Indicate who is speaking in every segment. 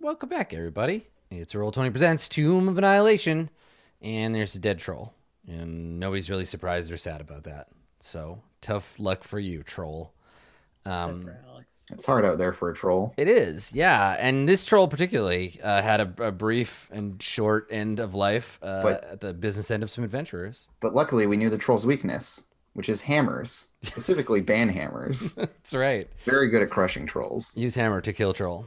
Speaker 1: Welcome back, everybody. It's Roll20 Presents Tomb of Annihilation, and there's a dead troll. And nobody's really surprised or sad about that. So, tough luck for you, troll.
Speaker 2: Except for Alex.
Speaker 3: It's hard out there for a troll.
Speaker 1: It is, yeah. And this troll particularly had a brief and short end of life at the business end of some adventurers.
Speaker 3: But luckily, we knew the troll's weakness, which is hammers, specifically ban hammers.
Speaker 1: That's right.
Speaker 3: Very good at crushing trolls.
Speaker 1: Use hammer to kill troll.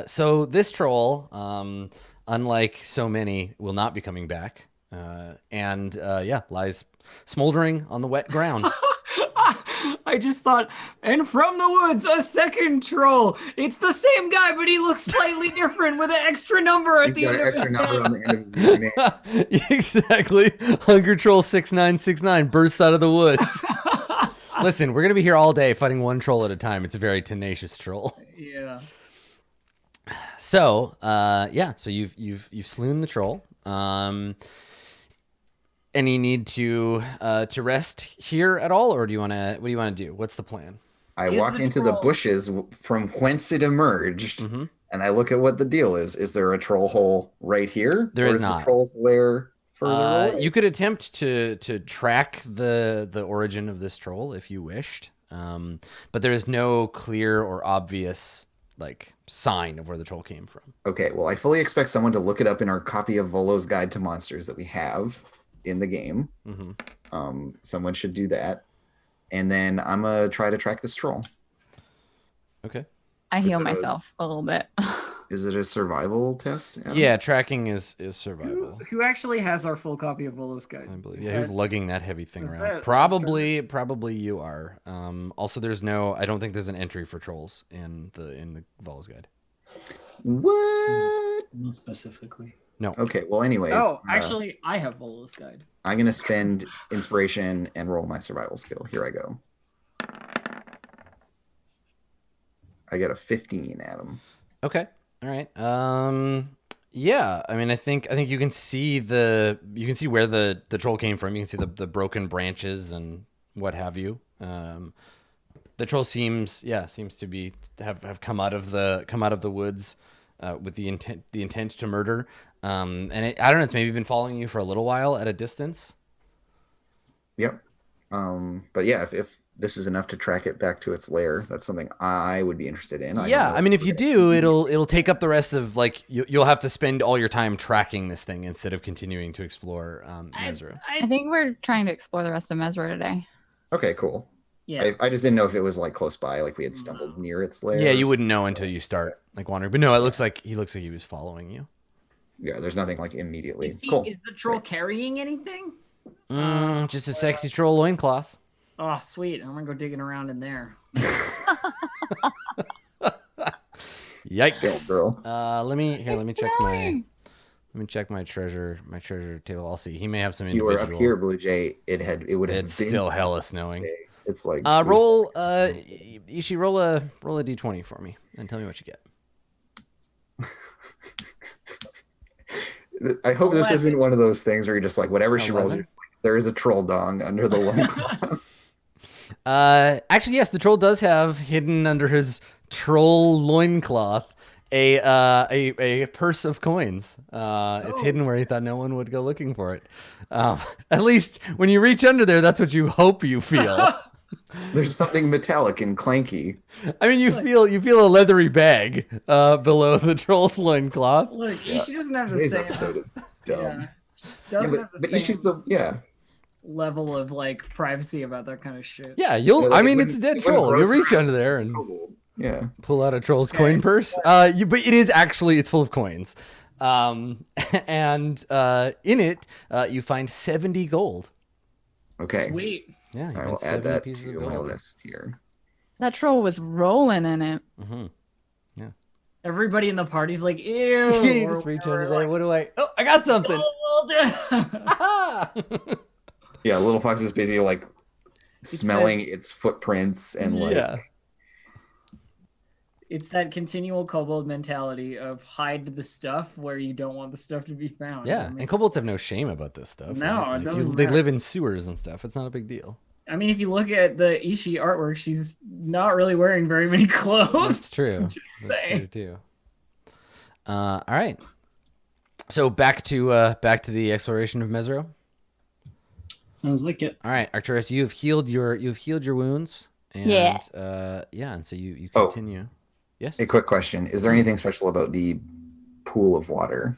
Speaker 1: So this troll, unlike so many, will not be coming back. And lies smoldering on the wet ground.
Speaker 2: I just thought, and from the woods, a second troll. It's the same guy, but he looks slightly different with an extra number at the end of his name.
Speaker 3: On the end of his name.
Speaker 1: Exactly. Hunger Troll 6969 bursts out of the woods. Listen, we're gonna be here all day fighting one troll at a time. It's a very tenacious troll.
Speaker 2: Yeah.
Speaker 1: So, so you've slain the troll. Any need to rest here at all, or what do you want to do? What's the plan?
Speaker 3: I walk into the bushes from whence it emerged, and I look at what the deal is. Is there a troll hole right here?
Speaker 1: There is not.
Speaker 3: The troll's lair further away?
Speaker 1: You could attempt to track the origin of this troll if you wished, but there is no clear or obvious sign of where the troll came from.
Speaker 3: Okay, well, I fully expect someone to look it up in our copy of Volo's Guide to Monsters that we have in the game. Someone should do that, and then I'm gonna try to track this troll.
Speaker 1: Okay.
Speaker 4: I heal myself a little bit.
Speaker 3: Is it a survival test, Adam?
Speaker 1: Yeah, tracking is survival.
Speaker 2: Who actually has our full copy of Volo's Guide?
Speaker 1: I believe. Yeah, who's lugging that heavy thing around? Probably you are. Also, I don't think there's an entry for trolls in the Volo's Guide.
Speaker 3: What?
Speaker 5: Not specifically.
Speaker 1: No.
Speaker 3: Okay, well, anyways.
Speaker 2: Oh, actually, I have Volo's Guide.
Speaker 3: I'm going to spend inspiration and roll my survival skill. Here I go. I got a 15, Adam.
Speaker 1: Okay. All right. Yeah. I mean, I think you can see where the troll came from. You can see the broken branches and what have you. The troll seems to have come out of the woods with the intent to murder. And I don't know, it's maybe been following you for a little while at a distance.
Speaker 3: Yep. But yeah, if this is enough to track it back to its lair, that's something I would be interested in.
Speaker 1: I mean, if you do, it'll take up the rest of you'll have to spend all your time tracking this thing instead of continuing to explore Mesra.
Speaker 4: I think we're trying to explore the rest of Mesra today.
Speaker 3: Okay, cool.
Speaker 2: Yeah.
Speaker 3: I just didn't know if it was close by, we had stumbled near its lair.
Speaker 1: Yeah, you wouldn't know until you start wandering. But no, it looks like he was following you.
Speaker 3: Yeah, there's nothing immediately.
Speaker 2: Cool. Is the troll carrying anything?
Speaker 1: Just a sexy troll loincloth.
Speaker 2: Oh, sweet. I'm gonna go digging around in there.
Speaker 1: Yikes.
Speaker 3: Girl.
Speaker 1: Let me check my treasure table. I'll see. He may have some
Speaker 3: if you were
Speaker 1: individual.
Speaker 3: up here, Blue Jay, it would have been
Speaker 1: still hella snowing.
Speaker 3: It's
Speaker 1: roll Ishi, roll a d20 for me and tell me what you get.
Speaker 3: I hope this isn't one of those things where you're just whatever she rolls, there is a troll dong under the loincloth.
Speaker 1: Actually, yes, the troll does have hidden under his troll loincloth a purse of coins. It's hidden where he thought no one would go looking for it. At least when you reach under there, that's what you hope you feel.
Speaker 3: There's something metallic and clanky.
Speaker 1: I mean, you feel a leathery bag below the troll's loincloth.
Speaker 2: Look, Ishi doesn't have the
Speaker 3: Today's
Speaker 2: same.
Speaker 3: episode is dumb.
Speaker 2: Doesn't have the
Speaker 3: but
Speaker 2: same
Speaker 3: Ishi's
Speaker 2: level of privacy about that kind of shit.
Speaker 1: Yeah, it's a dead troll. You reach under there and pull out a troll's coin purse. But it's full of coins. And in it, you find 70 gold.
Speaker 3: Okay.
Speaker 2: Sweet.
Speaker 1: Yeah,
Speaker 3: I will add that to my list here.
Speaker 4: That troll was rolling in it.
Speaker 1: Mm-hmm. Yeah.
Speaker 2: Everybody in the party's like, ew.
Speaker 1: You just reach under there. What do I? Oh, I got something.
Speaker 3: Yeah, Little Fox is busy smelling its footprints and
Speaker 2: It's that continual kobold mentality of hide the stuff where you don't want the stuff to be found.
Speaker 1: Yeah, and kobolds have no shame about this stuff.
Speaker 2: No,
Speaker 1: right?
Speaker 2: it doesn't
Speaker 1: They
Speaker 2: matter.
Speaker 1: live in sewers and stuff. It's not a big deal.
Speaker 2: I mean, if you look at the Ishi artwork, she's not really wearing very many clothes.
Speaker 1: That's true. That's true too. All right. So back to the exploration of Mesro.
Speaker 2: Sounds like it.
Speaker 1: All right, Arcturus, you've healed your wounds. And, and so you continue. Yes.
Speaker 3: A quick question: is there anything special about the pool of water?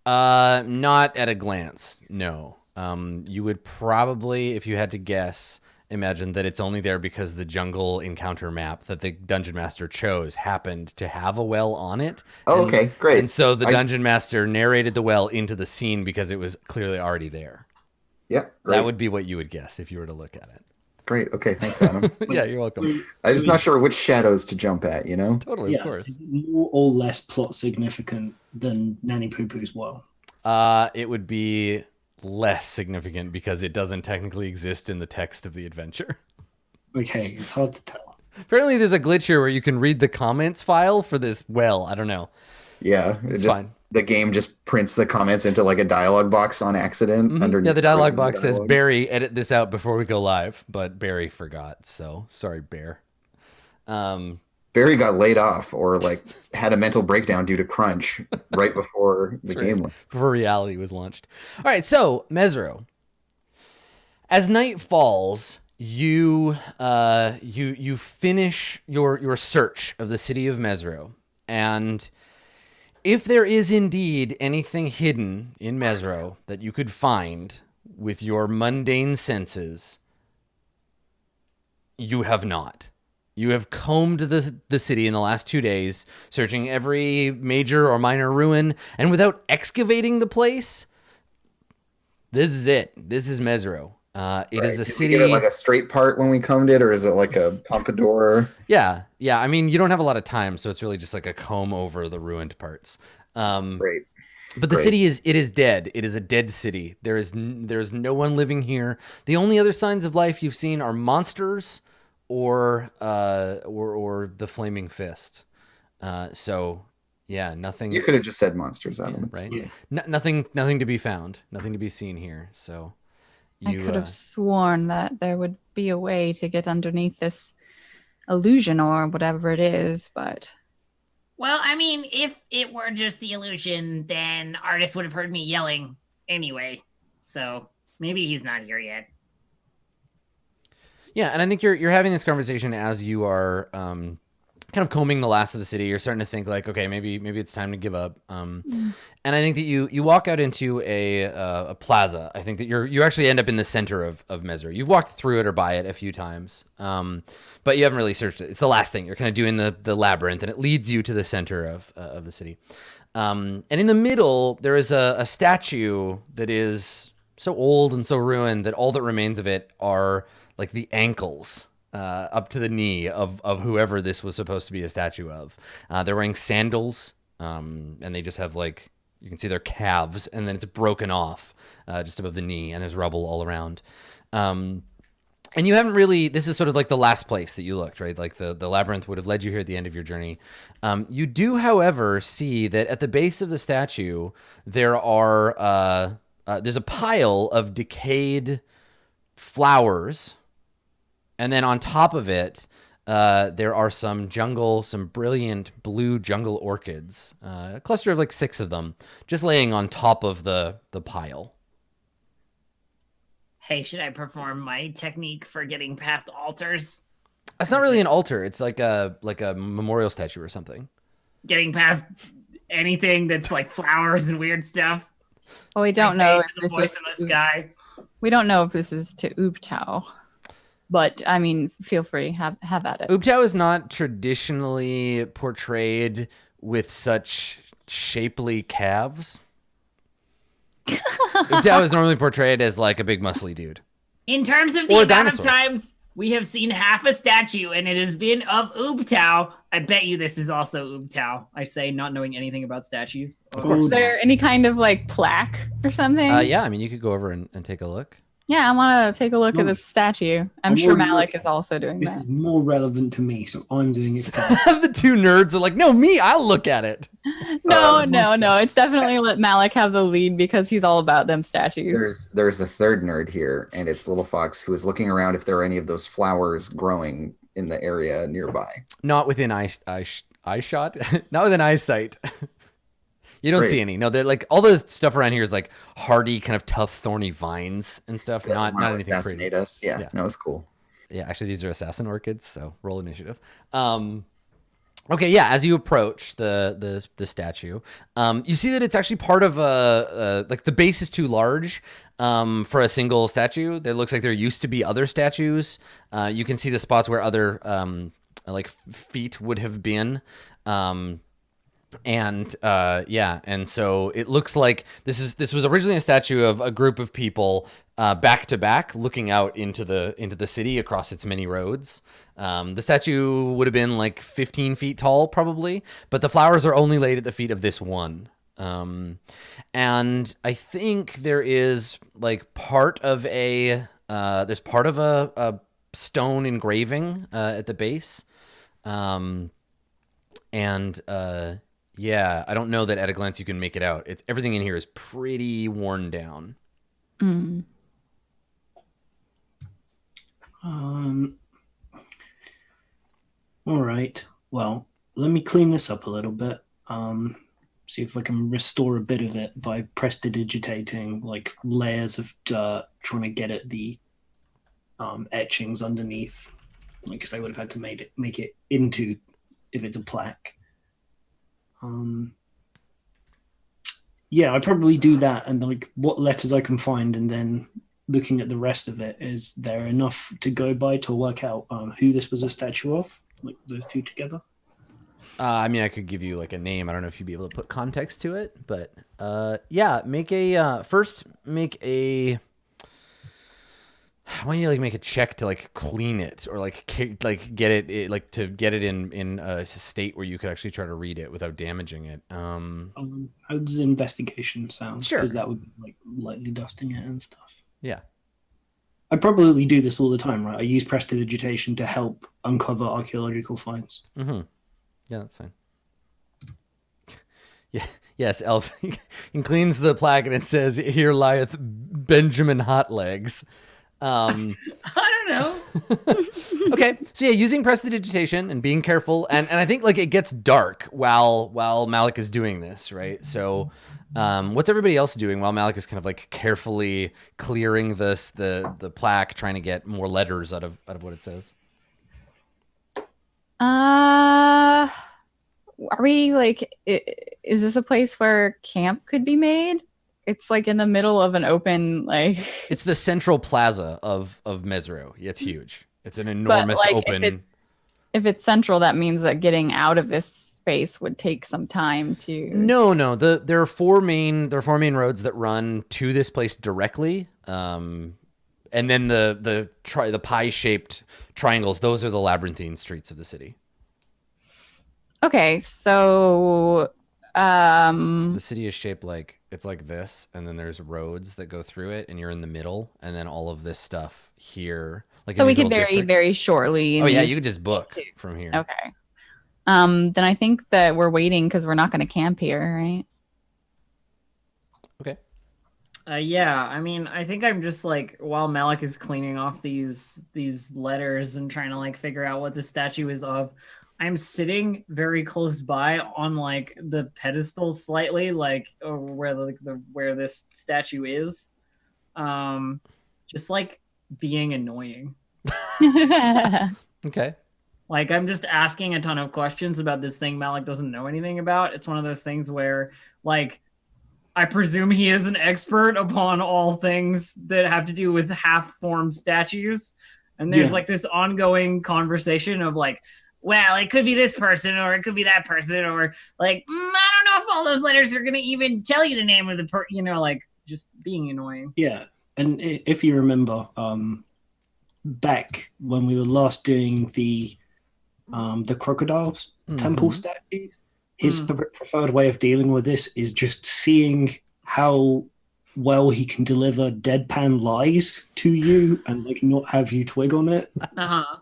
Speaker 1: Not at a glance. No. You would probably, if you had to guess, imagine that it's only there because the jungle encounter map that the dungeon master chose happened to have a well on it.
Speaker 3: Oh, okay, great.
Speaker 1: And so the dungeon master narrated the well into the scene because it was clearly already there.
Speaker 3: Yeah, great.
Speaker 1: That would be what you would guess if you were to look at it.
Speaker 3: Great. Okay, thanks, Adam.
Speaker 1: Yeah, you're welcome.
Speaker 3: I'm just not sure which shadows to jump at, you know?
Speaker 1: Totally, of course.
Speaker 2: More or less plot significant than Nanny Poo Poo's well?
Speaker 1: It would be less significant because it doesn't technically exist in the text of the adventure.
Speaker 2: Okay, it's hard to tell.
Speaker 1: Apparently there's a glitch here where you can read the comments file for this well. I don't know.
Speaker 3: Yeah,
Speaker 1: it's fine.
Speaker 3: The game just prints the comments into like a dialogue box on accident. Underneath.
Speaker 1: Yeah, the dialogue box says, Barry, edit this out before we go live. But Barry forgot, so sorry, Bear.
Speaker 3: Barry got laid off or like had a mental breakdown due to crunch right before the game.
Speaker 1: Before reality was launched. All right, so Mesro. As night falls, you finish your search of the city of Mesro, and if there is indeed anything hidden in Mesro that you could find with your mundane senses, you have not. You have combed the city in the last 2 days, searching every major or minor ruin, and without excavating the place, this is it. This is Mesro. It is a city.
Speaker 3: Did we get it like a straight part when we combed it, or is it like a pompadour?
Speaker 1: Yeah. I mean, you don't have a lot of time, so it's really just like a comb over the ruined parts.
Speaker 3: Great.
Speaker 1: But the city is dead. It is a dead city. There is no one living here. The only other signs of life you've seen are monsters or the flaming fist. So yeah, nothing.
Speaker 3: You could have just said monsters, Adam.
Speaker 1: Yeah, right? Yeah. Nothing to be found. Nothing to be seen here. So.
Speaker 4: I could have sworn that there would be a way to get underneath this illusion or whatever it is, but...
Speaker 5: Well, I mean, if it were just the illusion, then Artis would have heard me yelling anyway. So maybe he's not here yet.
Speaker 1: Yeah, and I think you're having this conversation as you are kind of combing the last of the city. You're starting to think like, okay, maybe it's time to give up. And I think that you walk out into a plaza. I think that you actually end up in the center of Mesro. You've walked through it or by it a few times, but you haven't really searched it. It's the last thing. You're kind of doing the labyrinth, and it leads you to the center of the city. And in the middle, there is a statue that is so old and so ruined that all that remains of it are like the ankles up to the knee of whoever this was supposed to be a statue of. They're wearing sandals, and they just have like, you can see their calves, and then it's broken off just above the knee, and there's rubble all around. And you haven't really, this is sort of like the last place that you looked, right? Like the labyrinth would have led you here at the end of your journey. You do, however, see that at the base of the statue, there's a pile of decayed flowers. And then on top of it, there are some brilliant blue jungle orchids, a cluster of like 6 of them, just laying on top of the pile.
Speaker 5: Hey, should I perform my technique for getting past altars?
Speaker 1: It's not really an altar. It's like a memorial statue or something.
Speaker 5: Getting past anything that's like flowers and weird stuff.
Speaker 4: Well, we don't know if
Speaker 5: the voice in the sky.
Speaker 4: We don't know if this is to Ooptao. But, I mean, feel free, have at it.
Speaker 1: Ooptao is not traditionally portrayed with such shapely calves. Ooptao is normally portrayed as like a big muscly dude.
Speaker 5: In terms of the amount of times we have seen half a statue and it has been of Ooptao, I bet you this is also Ooptao. I say, not knowing anything about statues.
Speaker 1: Of course.
Speaker 4: Is there any kind of like plaque or something?
Speaker 1: Yeah, I mean, you could go over and take a look.
Speaker 4: Yeah, I want to take a look at this statue. I'm sure Malik is also doing that.
Speaker 2: This is more relevant to me, so I'm doing it first.
Speaker 1: The 2 nerds are like, no, me, I'll look at it.
Speaker 4: No. It's definitely let Malik have the lead because he's all about them statues.
Speaker 3: There's a third nerd here, and it's Little Fox, who is looking around if there are any of those flowers growing in the area nearby.
Speaker 1: Not within eye shot. Not within eyesight. You don't
Speaker 3: Great.
Speaker 1: see any. No, they're like all the stuff around here is like hardy, kind of tough, thorny vines and stuff.
Speaker 3: Yeah,
Speaker 1: not
Speaker 3: wanna
Speaker 1: anything
Speaker 3: assassinate
Speaker 1: pretty.
Speaker 3: us. Yeah, no, it's cool.
Speaker 1: Yeah, actually, these are assassin orchids, so roll initiative. Okay, yeah. As you approach the statue, you see that it's actually part of like the base is too large for a single statue. There looks like there used to be other statues. You can see the spots where other like feet would have been. And so it looks like this was originally a statue of a group of people back to back looking out into the city across its many roads. The statue would have been like 15 feet tall probably, but the flowers are only laid at the feet of this one. And I think there is like part of a stone engraving at the base. Yeah, I don't know that at a glance you can make it out. It's everything in here is pretty worn down.
Speaker 4: Mm.
Speaker 6: All right. Well, let me clean this up a little bit. See if I can restore a bit of it by prestidigitating like layers of dirt, trying to get at the etchings underneath, because they would have had to make it into if it's a plaque. Yeah, I probably do that, and like what letters I can find, and then looking at the rest of it, is there enough to go by to work out who this was a statue of, like those two together?
Speaker 1: I mean, I could give you like a name. I don't know if you'd be able to put context to it, but yeah, make a first make a. Why don't you like make a check to like clean it or like get it like to get it in a state where you could actually try to read it without damaging it.
Speaker 6: How does investigation sound?
Speaker 1: Sure.
Speaker 6: Because that would be like lightly dusting it and stuff.
Speaker 1: Yeah.
Speaker 6: I probably do this all the time, right? I use prestidigitation to help uncover archaeological finds.
Speaker 1: Mm-hmm. Yeah, that's fine. Yeah. Yes, Elf. He cleans the plaque and it says, "Here lieth Benjamin Hotlegs."
Speaker 5: I don't know.
Speaker 1: Okay, so yeah, using prestidigitation and being careful, and I think like it gets dark while Malik is doing this, right? So, what's everybody else doing while Malik is kind of like carefully clearing the plaque, trying to get more letters out of what it says?
Speaker 4: Are we like? Is this a place where camp could be made? It's like in the middle of an open, like...
Speaker 1: It's the central plaza of Mesro. It's huge. It's an enormous
Speaker 4: like,
Speaker 1: open...
Speaker 4: If it's central, that means that getting out of this space would take some time to...
Speaker 1: No. There are four main roads that run to this place directly. And then the pie-shaped triangles, those are the labyrinthine streets of the city.
Speaker 4: Okay, so...
Speaker 1: The city is shaped like it's like this, and then there's roads that go through it, and you're in the middle, and then all of this stuff here. Like
Speaker 4: so we could very shortly.
Speaker 1: Oh yeah, you could just book from here.
Speaker 4: Okay. Then I think that we're waiting because we're not going to camp here, right?
Speaker 1: Okay.
Speaker 5: Yeah, I mean, I think I'm just like while Malik is cleaning off these letters and trying to like figure out what the statue is of. I'm sitting very close by on like the pedestal slightly, like where this statue is, just like being annoying.
Speaker 1: Okay.
Speaker 5: Like I'm just asking a ton of questions about this thing Malik doesn't know anything about. It's one of those things where like I presume he is an expert upon all things that have to do with half-formed statues, and there's like this ongoing conversation of like, well, it could be this person or it could be that person, or like, I don't know if all those letters are going to even tell you the name of the person, like just being annoying.
Speaker 6: Yeah. And if you remember, back when we were last doing the crocodiles temple statues, his preferred way of dealing with this is just seeing how well he can deliver deadpan lies to you and like not have you twig on it.
Speaker 5: Uh-huh.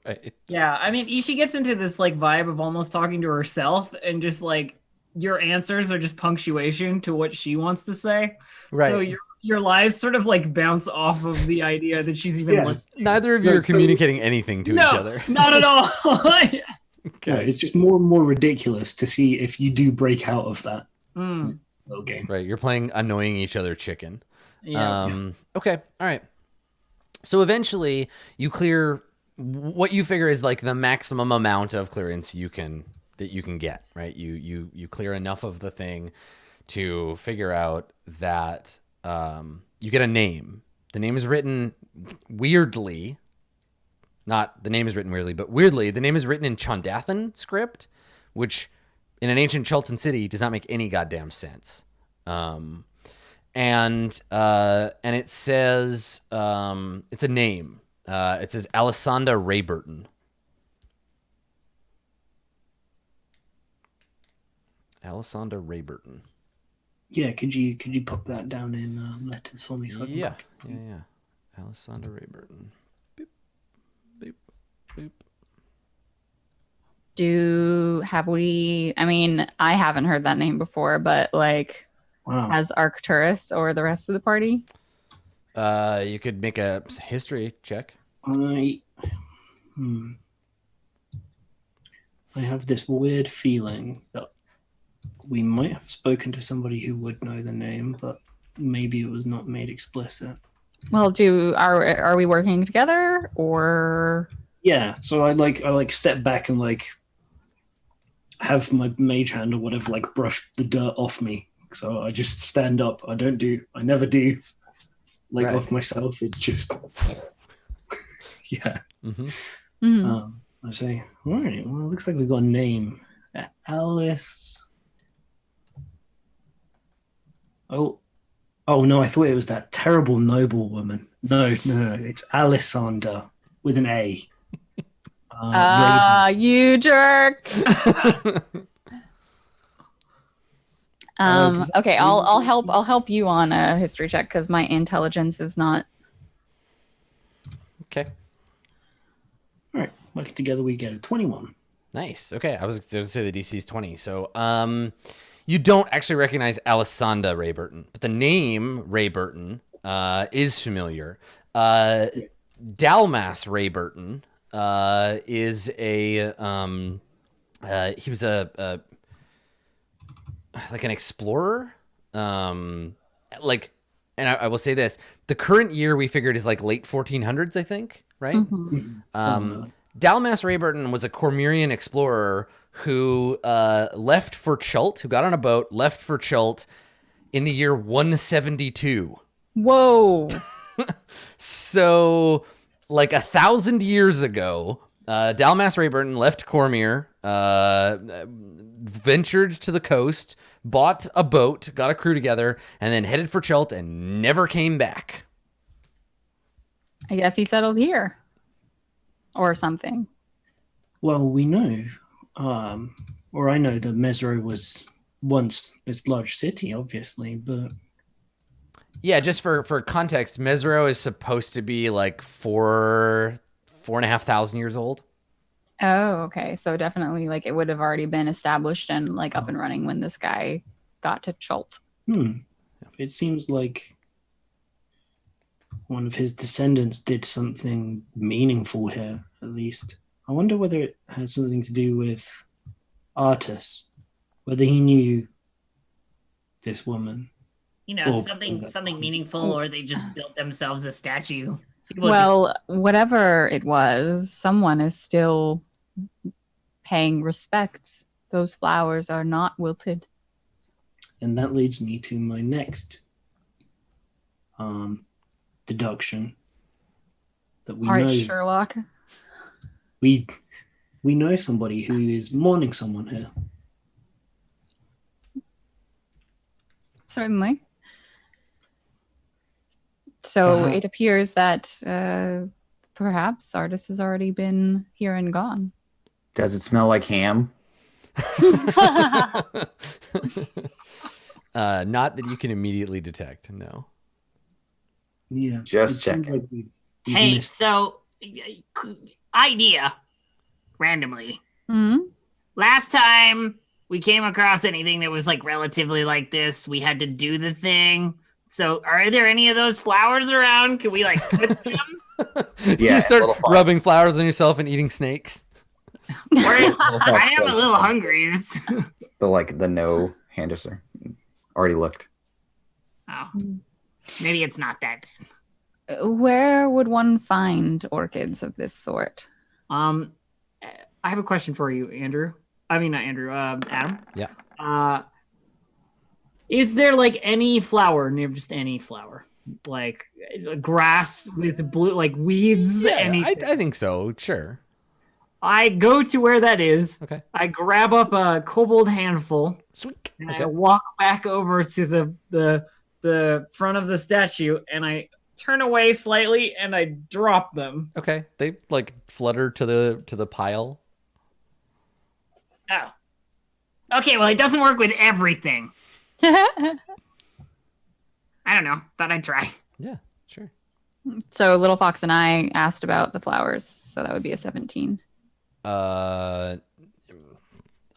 Speaker 1: Right.
Speaker 5: Yeah, I mean, Ishi gets into this like vibe of almost talking to herself, and just like your answers are just punctuation to what she wants to say.
Speaker 1: Right.
Speaker 5: So your lies sort of like bounce off of the idea that she's even listening.
Speaker 1: Neither of you are communicating anything to each other.
Speaker 5: Not at all.
Speaker 6: Okay. No, it's just more and more ridiculous to see if you do break out of that.
Speaker 5: Mm.
Speaker 6: Okay.
Speaker 1: Right, you're playing annoying each other chicken.
Speaker 5: Yeah.
Speaker 1: Okay, all right. So eventually, you clear what you figure is like the maximum amount of clearance you can get. Right, you clear enough of the thing to figure out that you get a name. The name is written weirdly. Not the name is written weirdly, but weirdly, the name is written in Chondathan script, which in an ancient Chultan city does not make any goddamn sense. And it says it's a name. It says Alessandra Rayburton. Alessandra Rayburton.
Speaker 6: Yeah, could you pop that down in letters for me? So I can
Speaker 1: Yeah.
Speaker 6: copy?
Speaker 1: Alessandra Rayburton. Boop, boop, boop.
Speaker 4: I mean, I haven't heard that name before, but like,
Speaker 6: Wow.
Speaker 4: has Arcturus or the rest of the party?
Speaker 1: You could make a history check.
Speaker 6: I have this weird feeling that we might have spoken to somebody who would know the name, but maybe it was not made explicit.
Speaker 4: Well, are we working together or?
Speaker 6: Yeah, so I step back and like have my mage hand or whatever like brush the dirt off me. So I just stand up. I never do like
Speaker 1: Right.
Speaker 6: off myself. It's just yeah.
Speaker 1: Mm-hmm.
Speaker 4: Mhm.
Speaker 6: I say, all right, well, it looks like we've got a name. Alice. Oh no, I thought it was that terrible noble woman. No, it's Alessandra with an A.
Speaker 4: You jerk. Okay, I'll help you on a history check because my intelligence is not.
Speaker 1: Okay.
Speaker 6: All right, working together, we get a 21.
Speaker 1: Nice. Okay, I was going to say the DC is 20. So, you don't actually recognize Alessandra Rayburton, but the name Rayburton is familiar. Dalmas Rayburton is he was a like an explorer. And I will say this: the current year we figured is like late 1400s, I think, right?
Speaker 4: Mhm.
Speaker 1: Dalmas Rayburton was a Cormyrean explorer who left for Chult, who got on a boat, left for Chult in the year 172.
Speaker 4: Whoa.
Speaker 1: So, like 1,000 years ago, Dalmas Rayburton left Cormyr, ventured to the coast, bought a boat, got a crew together, and then headed for Chult and never came back.
Speaker 4: I guess he settled here. Or something.
Speaker 6: Well, we know, or I know that Mesro was once this large city, obviously, but
Speaker 1: Yeah, just for context, Mesro is supposed to be like 4,500 years old.
Speaker 4: Oh, okay. So definitely like it would have already been established and like up and running when this guy got to Chult.
Speaker 6: it seems like one of his descendants did something meaningful here, at least. I wonder whether it has something to do with Artus, whether he knew this woman.
Speaker 5: You know,
Speaker 6: Well,
Speaker 5: something meaningful, or they just built themselves a statue.
Speaker 4: Well, whatever it was, someone is still paying respects. Those flowers are not wilted.
Speaker 6: And that leads me to my next deduction. That we
Speaker 4: All right,
Speaker 6: know
Speaker 4: Sherlock.
Speaker 6: we know somebody who is mourning someone here.
Speaker 4: Certainly. So
Speaker 6: Uh-huh.
Speaker 4: it appears that perhaps Artis has already been here and gone.
Speaker 3: Does it smell like ham?
Speaker 1: Not that you can immediately detect. No.
Speaker 6: Yeah.
Speaker 3: Just
Speaker 6: it seems
Speaker 3: checking.
Speaker 6: like we've
Speaker 5: Hey,
Speaker 6: missed-
Speaker 5: so idea, randomly.
Speaker 4: Hmm?
Speaker 5: Last time we came across anything that was like relatively like this, we had to do the thing. So, are there any of those flowers around? Can we like put them?
Speaker 3: Yeah,
Speaker 1: You start
Speaker 3: little pots.
Speaker 1: rubbing flowers on yourself and eating snakes.
Speaker 5: I am a little hungry.
Speaker 3: The no hand gesture. Already looked.
Speaker 2: Oh, maybe it's not that then.
Speaker 4: Where would one find orchids of this sort?
Speaker 2: I have a question for you, Andrew. I mean, not Andrew. Adam.
Speaker 1: Yeah.
Speaker 2: Is there like any flower near just any flower, like grass with blue, like weeds?
Speaker 1: Yeah,
Speaker 2: Anything?
Speaker 1: I think so. Sure.
Speaker 2: I go to where that is.
Speaker 1: Okay.
Speaker 2: I grab up a kobold handful
Speaker 1: Sweet.
Speaker 2: and
Speaker 1: Okay.
Speaker 2: I walk back over to the front of the statue and I turn away slightly and I drop them.
Speaker 1: Okay. They like flutter to the pile.
Speaker 2: Oh. Okay, well it doesn't work with everything. I don't know. Thought I'd try.
Speaker 1: Yeah. Sure.
Speaker 4: So Little Fox and I asked about the flowers, so that would be a 17.
Speaker 1: I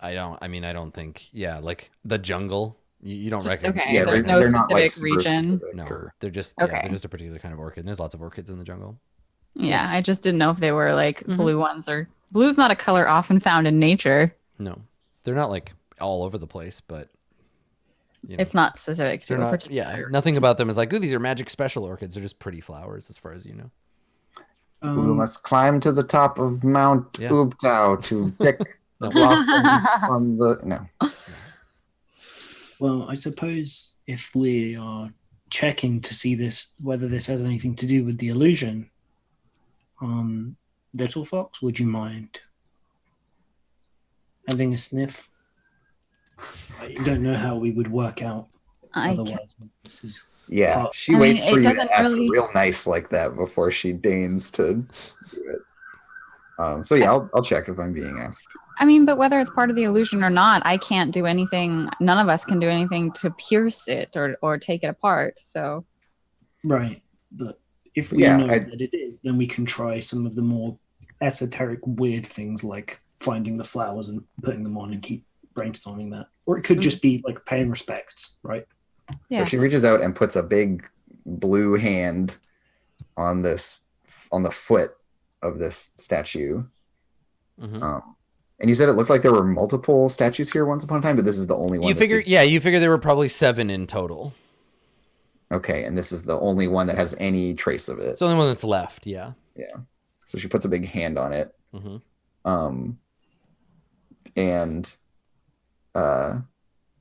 Speaker 1: don't think. Yeah, like the jungle. You don't recognize.
Speaker 4: Okay,
Speaker 3: Yeah,
Speaker 4: there's
Speaker 3: they're
Speaker 4: no
Speaker 3: not like
Speaker 4: specific
Speaker 3: super
Speaker 4: region.
Speaker 3: specific
Speaker 1: No,
Speaker 3: or-
Speaker 1: they're just
Speaker 4: Okay.
Speaker 1: they're just a particular kind of orchid. And there's lots of orchids in the jungle.
Speaker 4: Yeah,
Speaker 3: Yes.
Speaker 4: I just didn't know if they were like
Speaker 1: Mhm.
Speaker 4: blue ones or blue's not a color often found in nature.
Speaker 1: No, they're not like all over the place, but you know,
Speaker 4: It's not specific to
Speaker 1: they're
Speaker 4: a
Speaker 1: not.
Speaker 4: particular.
Speaker 1: Yeah, nothing about them is like, ooh, these are magic special orchids. They're just pretty flowers, as far as you know.
Speaker 3: We
Speaker 6: Um,
Speaker 3: must climb to the top of Mount
Speaker 1: Yeah.
Speaker 3: Ubtao to pick the
Speaker 1: No.
Speaker 3: blossom from the. No.
Speaker 6: well, I suppose if we are checking to see whether this has anything to do with the illusion, Little Fox, would you mind having a sniff? I don't know how we would work out otherwise. This is
Speaker 3: Yeah,
Speaker 6: Oh.
Speaker 3: she
Speaker 4: I
Speaker 3: waits
Speaker 4: mean,
Speaker 3: for
Speaker 4: it
Speaker 3: you to
Speaker 4: doesn't
Speaker 3: ask
Speaker 4: really-
Speaker 3: real nice like that before she deigns to do it. So yeah, I'll check if I'm being asked.
Speaker 4: I mean, but whether it's part of the illusion or not, I can't do anything. None of us can do anything to pierce it or take it apart. So
Speaker 6: right. But if we
Speaker 3: Yeah,
Speaker 6: know
Speaker 3: I-
Speaker 6: that it is, then we can try some of the more esoteric, weird things like finding the flowers and putting them on and keep brainstorming that. Or it could just be like paying respects, right?
Speaker 4: yeah,
Speaker 3: So she reaches out and puts a big blue hand on the foot of this statue.
Speaker 1: Mhm.
Speaker 3: And you said it looked like there were multiple statues here once upon a time, but this is the only one.
Speaker 1: You figure there were probably 7 in total.
Speaker 3: Okay, and this is the only one that has any trace of it.
Speaker 1: It's the only one that's left. Yeah.
Speaker 3: So she puts a big hand on it.
Speaker 1: hmm
Speaker 3: And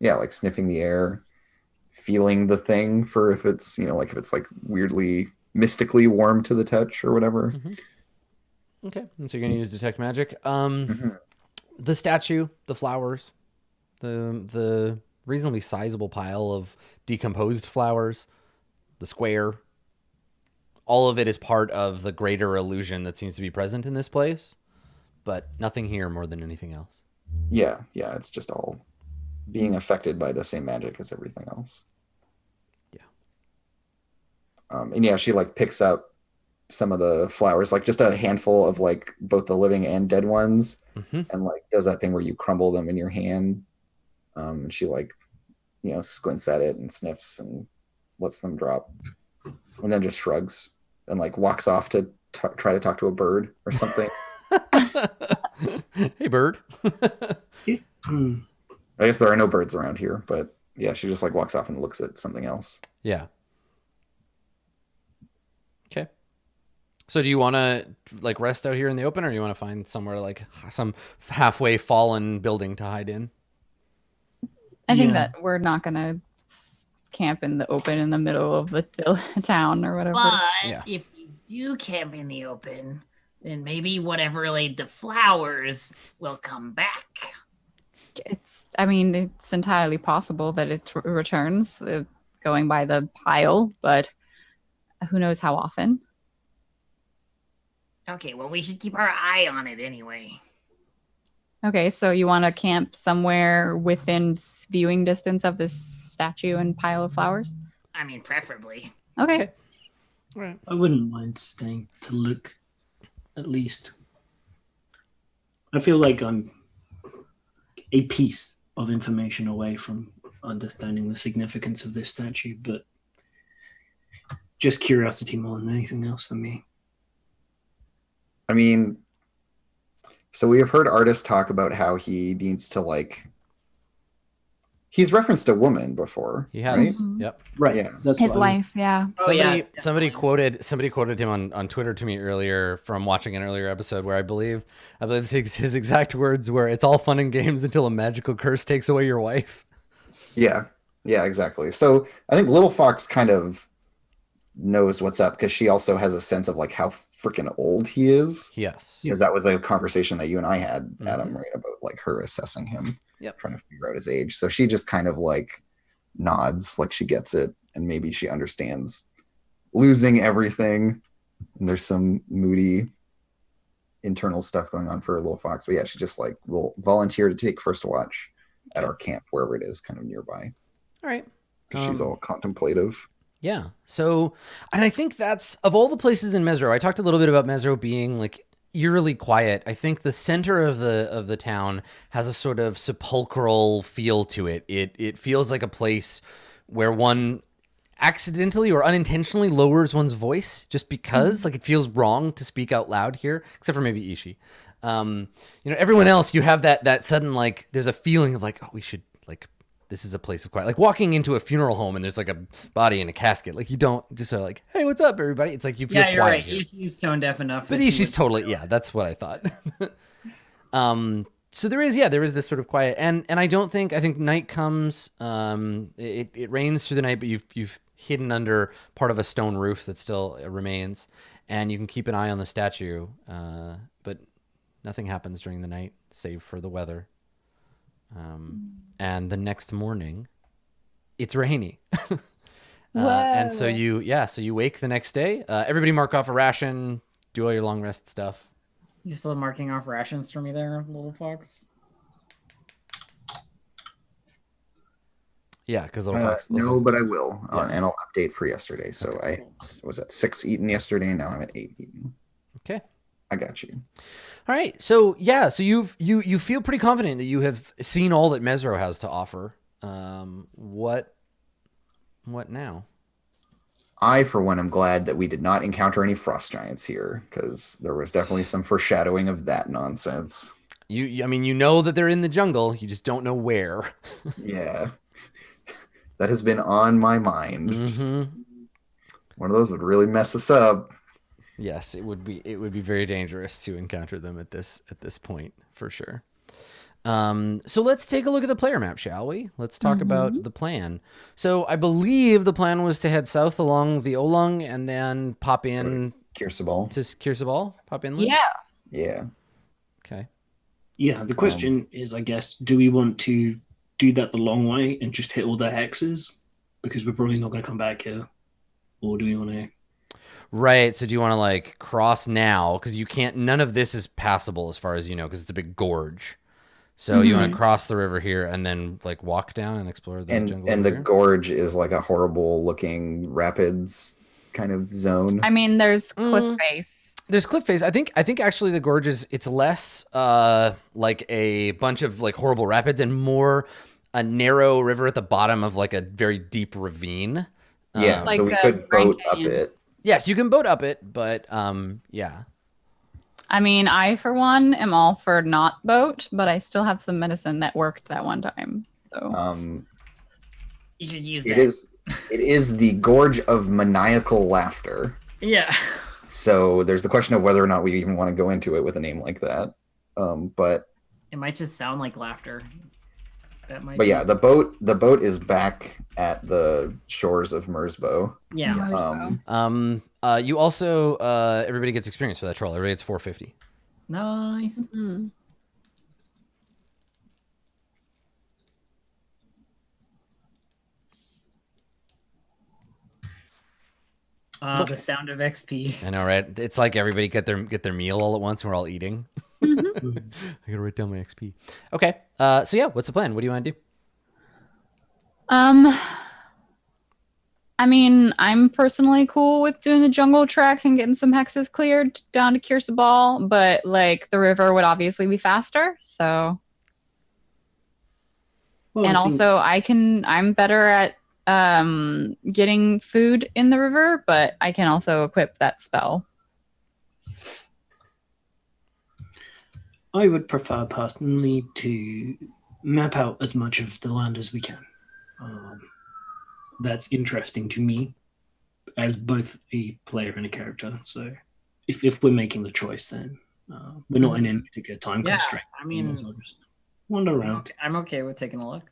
Speaker 3: like sniffing the air, feeling the thing for if it's like if it's like weirdly mystically warm to the touch or whatever.
Speaker 1: Okay. And so you're gonna use detect magic.
Speaker 3: Mhm.
Speaker 1: The statue, the flowers, the reasonably sizable pile of decomposed flowers, the square. All of it is part of the greater illusion that seems to be present in this place, but nothing here more than anything else.
Speaker 3: Yeah, it's just all being affected by the same magic as everything else.
Speaker 1: Yeah.
Speaker 3: And yeah, she like picks up some of the flowers, like just a handful of like both the living and dead ones, and like does that thing where you crumble them in your hand. And she like, squints at it and sniffs and lets them drop, and then just shrugs and like walks off to try to talk to a bird or something.
Speaker 1: Hey, bird.
Speaker 3: I guess there are no birds around here, but yeah, she just like walks off and looks at something else.
Speaker 1: Yeah. Okay. So do you want to like rest out here in the open, or you want to find somewhere like some halfway fallen building to hide in?
Speaker 4: I think
Speaker 6: Yeah.
Speaker 4: that we're not gonna camp in the open in the middle of the town or whatever.
Speaker 2: But
Speaker 1: Yeah.
Speaker 2: if you do camp in the open, then maybe whatever laid the flowers will come back.
Speaker 4: It's entirely possible that it returns going by the pile, but who knows how often.
Speaker 2: Okay, well, we should keep our eye on it anyway.
Speaker 4: Okay, so you want to camp somewhere within viewing distance of this statue and pile of flowers?
Speaker 2: I mean, preferably.
Speaker 4: Okay.
Speaker 1: Okay. All right.
Speaker 6: I wouldn't mind staying to look, at least. I feel like I'm a piece of information away from understanding the significance of this statue, but just curiosity more than anything else for me.
Speaker 3: I mean, so we have heard artists talk about how he needs to like, He's referenced a woman before.
Speaker 1: He has.
Speaker 3: right?
Speaker 4: Mhm.
Speaker 1: Yep.
Speaker 6: Right.
Speaker 3: Yeah.
Speaker 6: That's
Speaker 4: His
Speaker 6: what I was-
Speaker 4: wife, yeah.
Speaker 5: Oh,
Speaker 1: Somebody,
Speaker 5: yeah,
Speaker 1: somebody
Speaker 5: definitely.
Speaker 1: quoted him on Twitter to me earlier from watching an earlier episode where I believe his exact words were, "It's all fun and games until a magical curse takes away your wife."
Speaker 3: Yeah. Yeah, exactly. So I think Little Fox kind of knows what's up because she also has a sense of like how freaking old he is.
Speaker 1: Yes.
Speaker 3: Because that was a conversation that you and I had,
Speaker 1: Mhm.
Speaker 3: Adam, right? About like her assessing him,
Speaker 1: Yep.
Speaker 3: trying to figure out his age. So she just kind of like nods, like she gets it, and maybe she understands losing everything. And there's some moody internal stuff going on for Little Fox. But yeah, she just like will volunteer to take first watch at our camp, wherever it is, kind of nearby.
Speaker 1: All right.
Speaker 3: Because she's all contemplative.
Speaker 1: Yeah. So, and I think that's, of all the places in Mesro, I talked a little bit about Mesro being like eerily quiet. I think the center of the town has a sort of sepulchral feel to it. It feels like a place where one accidentally or unintentionally lowers one's voice just because like it feels wrong to speak out loud here, except for maybe Ishi. Everyone else, you have that sudden, like, there's a feeling of like, oh, we should, like, this is a place of quiet. Like walking into a funeral home and there's like a body in a casket. Like you don't just sort of like, hey, what's up, everybody? It's like you feel
Speaker 5: Yeah, you're
Speaker 1: quiet
Speaker 5: right.
Speaker 1: here.
Speaker 5: Ishi's tone deaf enough.
Speaker 1: But
Speaker 5: that she
Speaker 1: Ishi's
Speaker 5: would-
Speaker 1: totally, yeah, that's what I thought. So there is this sort of quiet, and I think night comes. It rains through the night, but you've hidden under part of a stone roof that still remains, and you can keep an eye on the statue. But nothing happens during the night, save for the weather. And the next morning, it's rainy. And so you wake the next day. Everybody mark off a ration, do all your long rest stuff.
Speaker 5: You still marking off rations for me there, Little Fox?
Speaker 1: Yeah, because Little Fox.
Speaker 3: No, but I will.
Speaker 1: Yeah.
Speaker 3: And I'll update for yesterday. So I was at 6 eaten yesterday, and now I'm at 8 eaten.
Speaker 1: Okay.
Speaker 3: I got you.
Speaker 1: All right. So yeah. So you feel pretty confident that you have seen all that Mesro has to offer. What now?
Speaker 3: I, for one, am glad that we did not encounter any frost giants here, because there was definitely some foreshadowing of that nonsense.
Speaker 1: I mean, you know that they're in the jungle. You just don't know where.
Speaker 3: Yeah. That has been on my mind. Just one of those would really mess us up.
Speaker 1: Yes, it would be very dangerous to encounter them at this point for sure. So let's take a look at the player map, shall we? Let's talk about the plan. So I believe the plan was to head south along the Olong and then pop in
Speaker 3: Kirsabal.
Speaker 1: to Kirsabal. Pop inland.
Speaker 4: Yeah.
Speaker 3: Yeah.
Speaker 1: Okay.
Speaker 6: Yeah, the question is, I guess, do we want to do that the long way and just hit all the hexes? Because we're probably not going to come back here. Or do we want to...
Speaker 1: Right. So do you want to like cross now? Because you can't, none of this is passable as far as you know, because it's a big gorge. So you want to cross the river here and then like walk down and explore the jungle.
Speaker 3: And the
Speaker 1: here?
Speaker 3: gorge is like a horrible looking rapids kind of zone.
Speaker 4: I mean, there's cliff face.
Speaker 1: There's cliff face. I think actually the gorge it's less like a bunch of like horrible rapids and more a narrow river at the bottom of like a very deep ravine.
Speaker 3: Yeah,
Speaker 4: Like
Speaker 3: so we
Speaker 4: the
Speaker 3: could
Speaker 4: Grand
Speaker 3: boat up
Speaker 4: Canyon.
Speaker 3: it.
Speaker 1: Yes, you can boat up it, but yeah.
Speaker 4: I mean, I, for one, am all for not boat, but I still have some medicine that worked that one time. So
Speaker 5: You should use
Speaker 3: It
Speaker 5: that.
Speaker 3: is the gorge of maniacal laughter.
Speaker 5: Yeah.
Speaker 3: So there's the question of whether or not we even want to go into it with a name like that. But
Speaker 5: It might just sound like laughter. That might.
Speaker 3: yeah, the boat is back at the shores of Mersbo.
Speaker 5: Yeah.
Speaker 4: Yes.
Speaker 1: You also everybody gets experience for that troll. Everybody gets 450.
Speaker 5: Nice.
Speaker 4: Mm.
Speaker 5: The sound of XP.
Speaker 1: I know, right? It's like everybody get their meal all at once and we're all eating. I gotta write down my XP. Okay. So yeah, what's the plan? What do you want to do?
Speaker 4: I mean, I'm personally cool with doing the jungle trek and getting some hexes cleared down to Kirsabal, but like the river would obviously be faster. So,
Speaker 6: Well,
Speaker 4: and
Speaker 6: I think-
Speaker 4: also I'm better at getting food in the river, but I can also equip that spell.
Speaker 6: I would prefer personally to map out as much of the land as we can. That's interesting to me as both a player and a character. So if we're making the choice, then we're not in any particular time constraint.
Speaker 5: I mean,
Speaker 6: so just wander around.
Speaker 5: I'm okay with taking a look.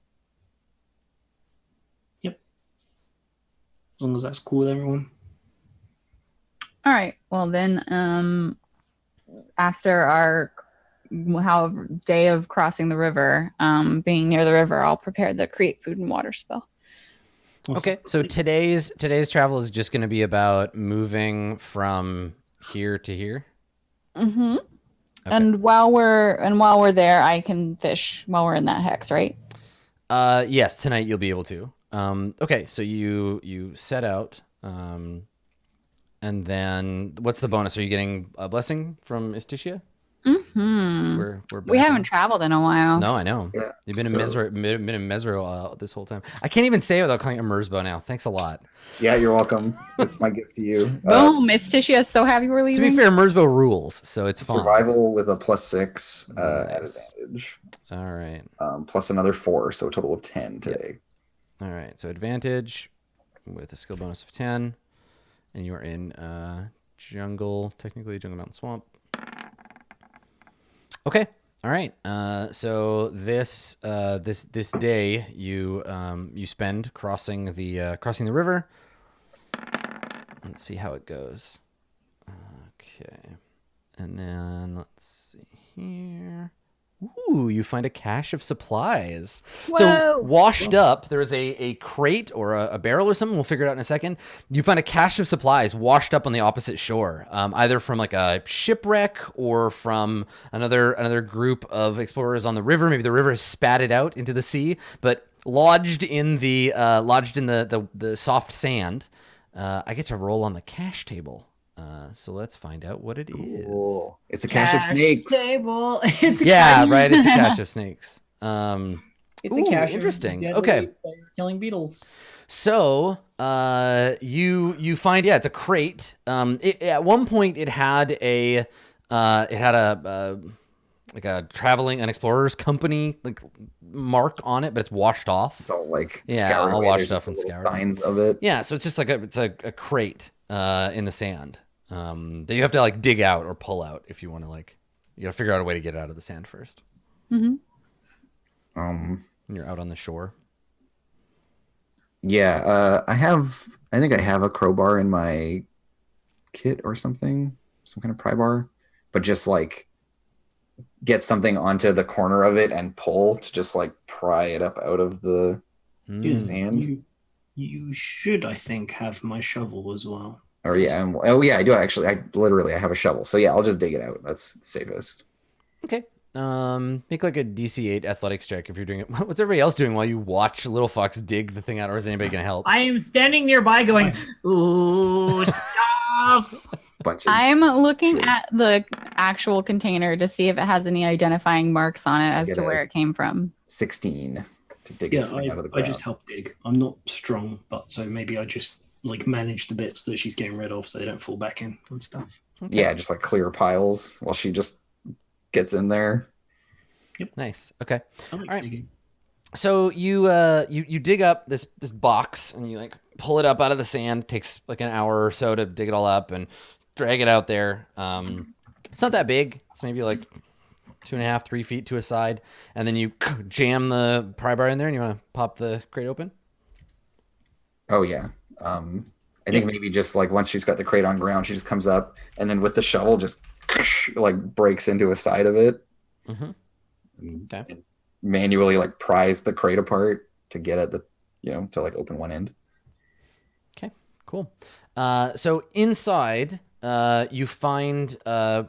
Speaker 6: Yep. As long as that's cool with everyone.
Speaker 4: All right. Well, then, after our day of crossing the river, being near the river, I'll prepare the create food and water spell.
Speaker 1: Okay, so today's travel is just going to be about moving from here to here.
Speaker 4: Mm-hmm.
Speaker 1: Okay.
Speaker 4: And while we're there, I can fish while we're in that hex, right?
Speaker 1: Yes, tonight you'll be able to. Okay, so you set out, and then what's the bonus? Are you getting a blessing from Istitia?
Speaker 4: Mm-hmm.
Speaker 1: We're
Speaker 4: We haven't traveled in a while.
Speaker 1: No, I know.
Speaker 3: Yeah.
Speaker 1: You've been in Mesro this whole time. I can't even say it without calling it Merzbo now. Thanks a lot.
Speaker 3: Yeah, you're welcome. It's my gift to you.
Speaker 4: Boom, Miss Titia is so happy we're
Speaker 1: To
Speaker 4: leaving.
Speaker 1: be fair, Merzbo rules, so it's fine.
Speaker 3: Survival with a +6 at
Speaker 1: Nice.
Speaker 3: advantage.
Speaker 1: All right.
Speaker 3: Plus another 4, so a total of 10 today.
Speaker 1: All right. So advantage with a skill bonus of 10, and you are in jungle, technically jungle mountain swamp. Okay. All right. So this day you spend crossing the river. Let's see how it goes. Okay. And then let's see here. Ooh, you find a cache of supplies.
Speaker 4: Whoa.
Speaker 1: So washed up, there is a crate or a barrel or something. We'll figure it out in a second. You find a cache of supplies washed up on the opposite shore, either from like a shipwreck or from another group of explorers on the river. Maybe the river has spatted out into the sea, but lodged in the soft sand. I get to roll on the cache table. So let's find out what it is.
Speaker 3: Cool. It's a cache of snakes.
Speaker 5: Table. It's a
Speaker 1: Yeah,
Speaker 5: cache.
Speaker 1: right. It's a cache of snakes.
Speaker 5: It's a
Speaker 1: Ooh,
Speaker 5: cache. of
Speaker 1: interesting.
Speaker 5: deadly
Speaker 1: Okay.
Speaker 5: Killing beetles.
Speaker 1: So, you find it's a crate. At one point it had a like a traveling an explorer's company like mark on it, but it's washed off.
Speaker 3: It's all like
Speaker 1: all
Speaker 3: away.
Speaker 1: washed
Speaker 3: There's
Speaker 1: up
Speaker 3: just
Speaker 1: and
Speaker 3: little
Speaker 1: scoured.
Speaker 3: signs of it.
Speaker 1: Yeah, so it's just like a crate in the sand that you have to like dig out or pull out if you want to you gotta figure out a way to get it out of the sand first.
Speaker 4: Mm-hmm.
Speaker 3: Um.
Speaker 1: When you're out on the shore.
Speaker 3: Yeah. I think I have a crowbar in my kit or something, some kind of pry bar, but just like get something onto the corner of it and pull to just like pry it up out of the sand.
Speaker 6: You should, I think, have my shovel as well.
Speaker 3: Or yeah, I do actually. I have a shovel, so yeah, I'll just dig it out. That's the safest.
Speaker 1: Okay. Make like a DC-8 athletics check if you're doing it. What's everybody else doing while you watch Little Fox dig the thing out, or is anybody gonna help?
Speaker 5: I am standing nearby going, ooh, stuff.
Speaker 4: I'm looking at the actual container to see if it has any identifying marks on it as to where it came from.
Speaker 3: 16 to dig
Speaker 6: Yeah,
Speaker 3: this thing out of the ground.
Speaker 6: I just help dig. I'm not strong, but so maybe I just like manage the bits that she's getting rid of so they don't fall back in and stuff.
Speaker 1: Okay.
Speaker 3: Yeah, just like clear piles while she just gets in there.
Speaker 6: Yep.
Speaker 1: Nice. Okay.
Speaker 6: I like
Speaker 1: All right.
Speaker 6: digging.
Speaker 1: So you dig up this box and you like pull it up out of the sand. It takes like an hour or so to dig it all up and drag it out there. It's not that big. It's maybe like 2.5, 3 feet to a side, and then you jam the pry bar in there, and you want to pop the crate open.
Speaker 3: Oh yeah. I think maybe just like once she's got the crate on ground, she just comes up and then with the shovel just like breaks into a side of it.
Speaker 1: Mm-hmm.
Speaker 3: And manually like pries the crate apart to get at the to like open one end.
Speaker 1: Okay, cool. So inside you find a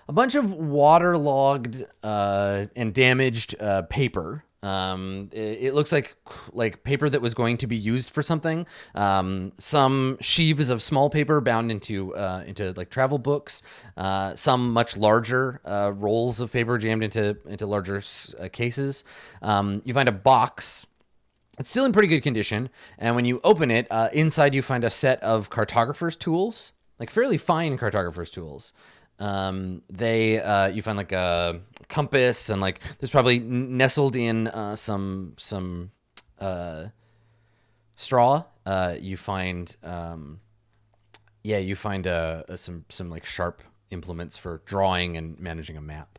Speaker 1: bunch of waterlogged and damaged paper. It looks like paper that was going to be used for something. Some sheaves of small paper bound into like travel books. Some much larger rolls of paper jammed into larger cases. You find a box. It's still in pretty good condition, and when you open it, inside you find a set of cartographer's tools, like fairly fine cartographer's tools. They you find like a compass, and like there's probably nestled in some straw. You find some like sharp implements for drawing and managing a map.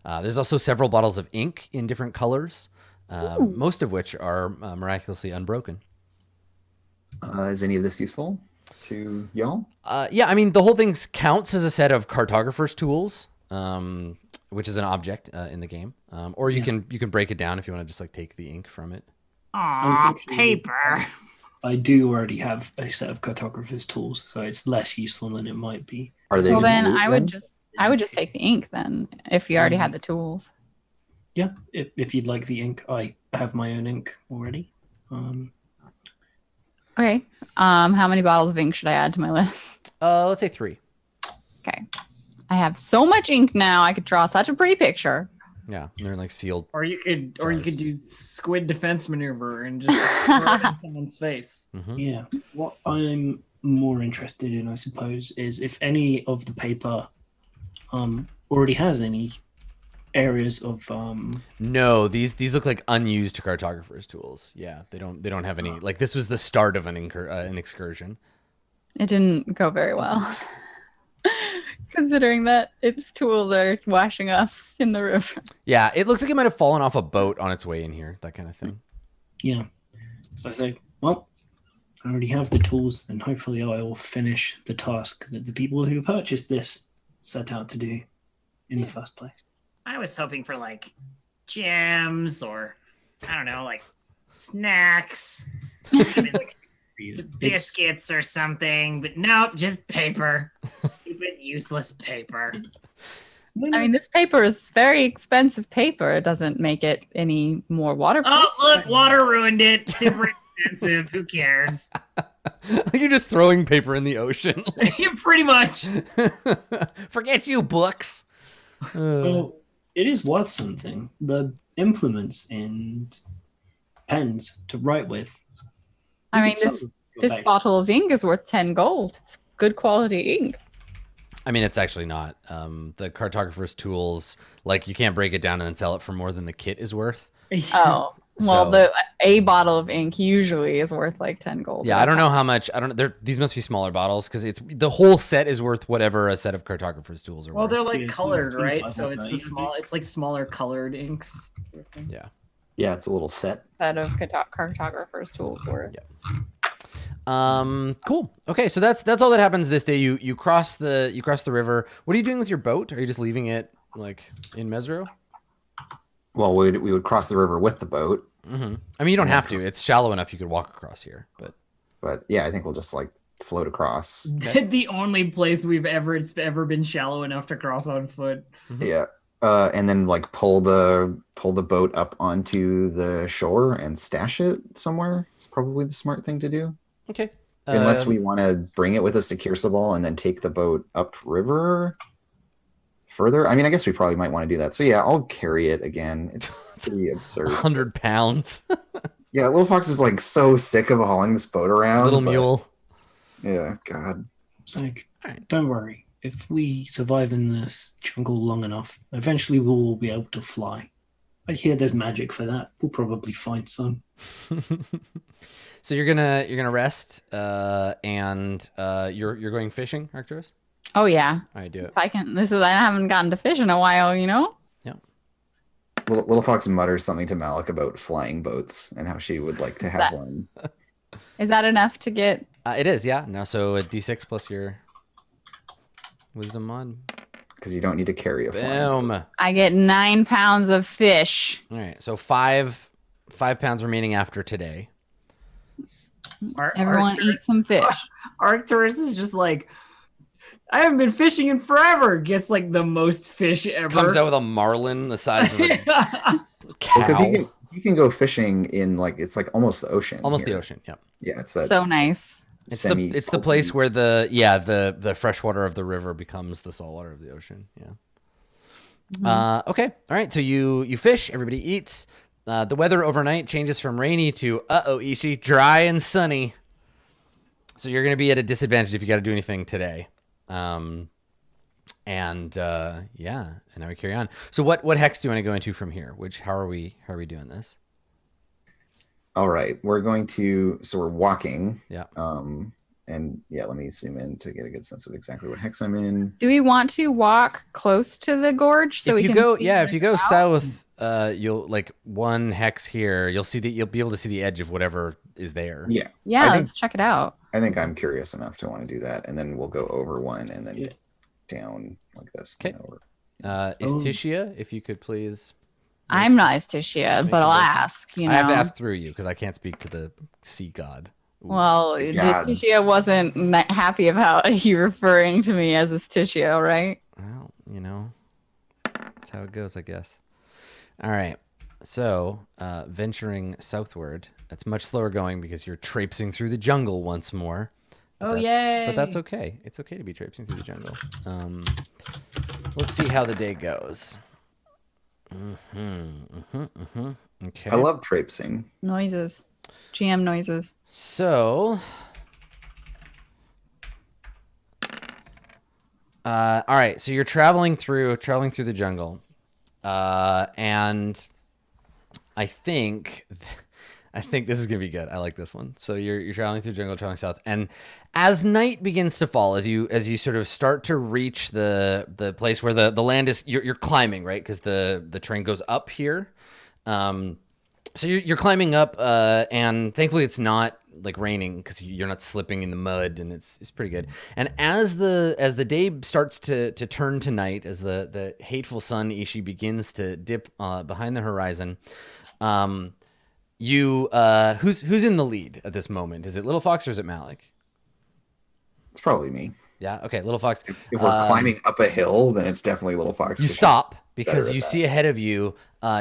Speaker 1: There's also several bottles of ink in different colors, most of which are miraculously unbroken.
Speaker 3: Is any of this useful to y'all?
Speaker 1: Yeah, I mean, the whole thing counts as a set of cartographer's tools, which is an object in the game. Or you can break it down if you want to just like take the ink from it.
Speaker 5: Aw, paper.
Speaker 6: I do already have a set of cartographer's tools, so it's less useful than it might be.
Speaker 3: Are they
Speaker 4: Well,
Speaker 3: just
Speaker 4: then
Speaker 3: loot,
Speaker 4: I would just take the ink then, if you already had the tools.
Speaker 6: Yeah, if you'd like the ink, I have my own ink already.
Speaker 4: Okay. How many bottles of ink should I add to my list?
Speaker 1: Let's say 3.
Speaker 4: Okay. I have so much ink now. I could draw such a pretty picture.
Speaker 1: Yeah, they're like sealed.
Speaker 5: Or you could
Speaker 1: Jars.
Speaker 5: do squid defense maneuver and just throw it in someone's face.
Speaker 1: Mm-hmm.
Speaker 6: Yeah. What I'm more interested in, I suppose, is if any of the paper already has any areas of
Speaker 1: No, these look like unused cartographer's tools. Yeah, they don't have any. Like this was the start of an excursion.
Speaker 4: It didn't go very well. Considering that its tools are washing up in the river.
Speaker 1: Yeah, it looks like it might have fallen off a boat on its way in here. That kind of thing.
Speaker 6: Yeah. So I say, well, I already have the tools, and hopefully I will finish the task that the people who purchased this set out to do in the first place.
Speaker 5: I was hoping for like gems or I don't know, like snacks, maybe, like biscuits or something, but nope, just paper. Stupid, useless paper.
Speaker 4: I mean, this paper is very expensive paper. It doesn't make it any more waterproof.
Speaker 5: Oh, look, water ruined it. Super expensive. Who cares?
Speaker 1: You're just throwing paper in the ocean.
Speaker 5: Yeah, pretty much.
Speaker 1: Forget you, books.
Speaker 6: Well, it is worth something. The implements and pens to write with.
Speaker 4: I mean, this bottle of ink is worth 10 gold. It's good quality ink.
Speaker 1: I mean, it's actually not. The cartographer's tools, like you can't break it down and then sell it for more than the kit is worth.
Speaker 4: Oh, well,
Speaker 1: So-
Speaker 4: a bottle of ink usually is worth like 10 gold.
Speaker 1: Yeah, I don't know how much. I don't. These must be smaller bottles because it's the whole set is worth whatever a set of cartographer's tools are
Speaker 5: Well,
Speaker 1: worth.
Speaker 5: they're like
Speaker 6: Yeah, so
Speaker 5: colored,
Speaker 6: it's
Speaker 5: right?
Speaker 6: 25
Speaker 5: So
Speaker 6: or
Speaker 5: it's the
Speaker 6: 30,
Speaker 5: small. It's like smaller colored inks.
Speaker 1: Yeah.
Speaker 3: Yeah, it's a little set.
Speaker 4: Set of cartographer's tools worth.
Speaker 1: Cool. Okay, so that's all that happens this day. You cross the river. What are you doing with your boat? Are you just leaving it like in Mesro?
Speaker 3: Well, we would cross the river with the boat,
Speaker 1: Mm-hmm. I mean, you don't have to. It's shallow enough you could walk across here,
Speaker 3: but yeah, I think we'll just like float across.
Speaker 5: The only place it's ever been shallow enough to cross on foot.
Speaker 3: Yeah. And then like pull the boat up onto the shore and stash it somewhere. It's probably the smart thing to do.
Speaker 1: Okay.
Speaker 3: Unless we want to bring it with us to Kirsabal and then take the boat upriver further. I mean, I guess we probably might want to do that. So yeah, I'll carry it again. It's pretty absurd.
Speaker 1: 100 pounds.
Speaker 3: Yeah, Little Fox is like so sick of hauling this boat around.
Speaker 1: Little
Speaker 3: but-
Speaker 1: mule.
Speaker 3: Yeah, God.
Speaker 6: So,
Speaker 1: Alright.
Speaker 6: don't worry. If we survive in this jungle long enough, eventually we'll all be able to fly. I hear there's magic for that. We'll probably find some.
Speaker 1: So you're gonna rest, and you're going fishing, Arcturus?
Speaker 4: Oh yeah.
Speaker 1: All right, do it.
Speaker 4: If I can, I haven't gotten to fish in a while, you know.
Speaker 3: Little Fox mutters something to Malik about flying boats and how she would like to have
Speaker 4: That-
Speaker 3: one.
Speaker 4: Is that enough to get?
Speaker 1: It is, yeah. No, so a D6 plus your wisdom mod.
Speaker 3: Because you don't need to carry a flying.
Speaker 1: Boom.
Speaker 4: I get 9 pounds of fish.
Speaker 1: All right, so 5 pounds remaining after today.
Speaker 4: Everyone eat some fish.
Speaker 5: Arcturus is just like, I haven't been fishing in forever. Gets like the most fish ever.
Speaker 1: Comes out with a marlin the size of a cow.
Speaker 3: Because you can go fishing in like it's like almost the ocean.
Speaker 1: Almost
Speaker 3: here.
Speaker 1: the ocean. Yep.
Speaker 3: Yeah, it's that
Speaker 4: So nice.
Speaker 1: It's the place where the fresh water of the river becomes the salt water of the ocean. Yeah. Okay. All right. So you fish. Everybody eats. The weather overnight changes from rainy to Ishi, dry and sunny. So you're going to be at a disadvantage if you got to do anything today. And now we carry on. So what hex do you want to go into from here? How are we doing this?
Speaker 3: All right, we're walking.
Speaker 1: Yeah.
Speaker 3: And let me zoom in to get a good sense of exactly what hex I'm in.
Speaker 4: Do we want to walk close to the gorge so
Speaker 1: if
Speaker 4: we
Speaker 1: you
Speaker 4: can
Speaker 1: go,
Speaker 4: see
Speaker 1: if you go
Speaker 4: out?
Speaker 1: south, you'll like one hex here. You'll be able to see the edge of whatever is there.
Speaker 3: Yeah.
Speaker 4: Let's check it out.
Speaker 3: I think I'm curious enough to want to do that, and then we'll go over one and then down like this.
Speaker 1: Okay. Istitia, if you could please.
Speaker 4: I'm not Istitia, but I'll ask.
Speaker 1: I have to ask through you because I can't speak to the sea god.
Speaker 4: Well, Istitia wasn't happy about you referring to me as Istitia, right?
Speaker 1: Well, that's how it goes, I guess. All right. So, venturing southward. That's much slower going because you're traipsing through the jungle once more.
Speaker 5: Yay!
Speaker 1: But that's okay. It's okay to be traipsing through the jungle. Let's see how the day goes. Okay.
Speaker 3: I love traipsing.
Speaker 4: Noises. GM noises.
Speaker 1: So, all right. So you're traveling through the jungle, and I think this is gonna be good. I like this one. So you're traveling through jungle, traveling south, and as night begins to fall, as you sort of start to reach the place where the land is, you're climbing, right? Because the terrain goes up here. So you're climbing up, and thankfully it's not like raining because you're not slipping in the mud, and it's pretty good. And as the day starts to turn to night, as the hateful sun Ishi begins to dip behind the horizon, who's in the lead at this moment? Is it Little Fox or is it Malik?
Speaker 3: It's probably me.
Speaker 1: Yeah. Okay. Little Fox.
Speaker 3: If we're climbing up a hill, then it's definitely Little Fox.
Speaker 1: You stop because you see ahead of you.